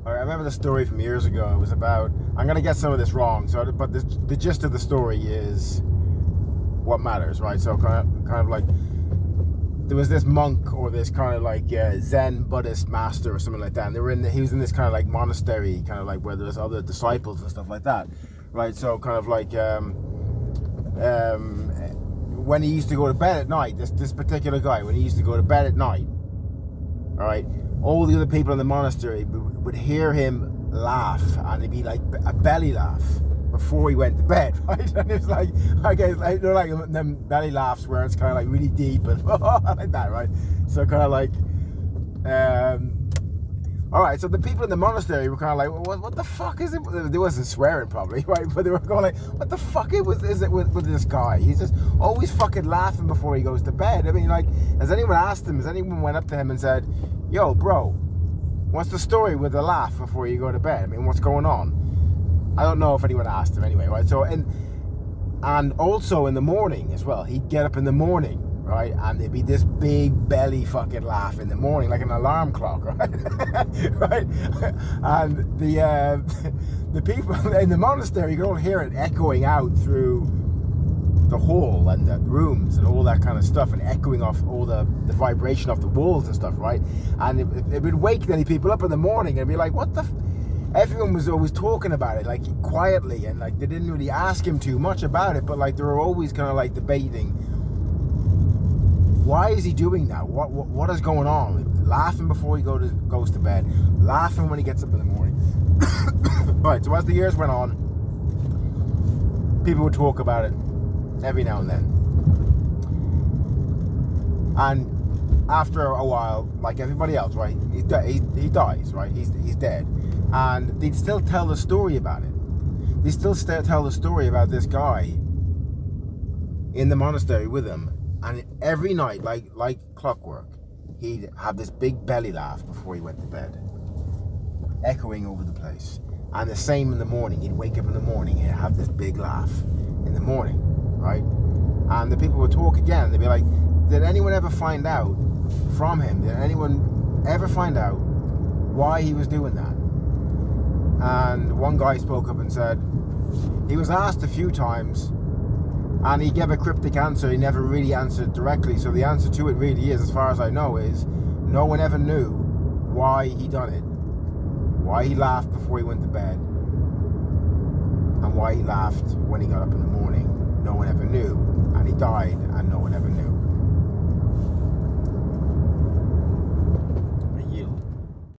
I remember the story from years ago. It was about, I'm going to get some of this wrong, so but the gist of the story is what matters, right? So kind of like, there was this monk or this kind of like Zen Buddhist master or something like that, and he was in this kind of like monastery, kind of like where there's other disciples and stuff like that, right? So kind of like when he used to go to bed at night, this particular guy, when he used to go to bed at night, all right, all the other people in the monastery would hear him laugh, and it'd be like a belly laugh before he went to bed, right? And it's like them belly laughs where it's kind of like really deep and like that, right? So kind of like, all right. So the people in the monastery were kind of like, well, what the fuck is it? They wasn't swearing probably, right? But they were going like, what the fuck is it with this guy? He's just always fucking laughing before he goes to bed. I mean, like, has anyone asked him? Has anyone went up to him and said, yo, bro, what's the story with the laugh before you go to bed? I mean, what's going on? I don't know if anyone asked him anyway, right? So, and also in the morning as well, he'd get up in the morning, right? And there'd be this big belly fucking laugh in the morning, like an alarm clock, right? Right? And the people in the monastery, you could all hear it echoing out through the hall and the rooms and all that kind of stuff, and echoing off all the vibration off the walls and stuff, right? And it would wake many people up in the morning and be like, what the everyone was always talking about it, like, quietly, and like they didn't really ask him too much about it, but like they were always kind of like debating, why is he doing that? What is going on? Laughing before he goes to bed, laughing when he gets up in the morning. Right, so as the years went on, people would talk about it every now and then, and after a while, like everybody else, right, he dies, right, he's dead. And they'd still tell the story about it. They still tell the story about this guy in the monastery with him. And every night, like clockwork, he'd have this big belly laugh before he went to bed, echoing over the place. And the same in the morning. He'd wake up in the morning, he'd have this big laugh in the morning, right? And the people would talk again. They'd be like, did anyone ever find out from him? Did anyone ever find out why he was doing that? And one guy spoke up and said he was asked a few times, and he gave a cryptic answer. He never really answered directly. So the answer to it really is, as far as I know, is no one ever knew why he done it, why he laughed before he went to bed, and why he laughed when he got up in the morning. No one ever knew, and he died, and no one ever knew.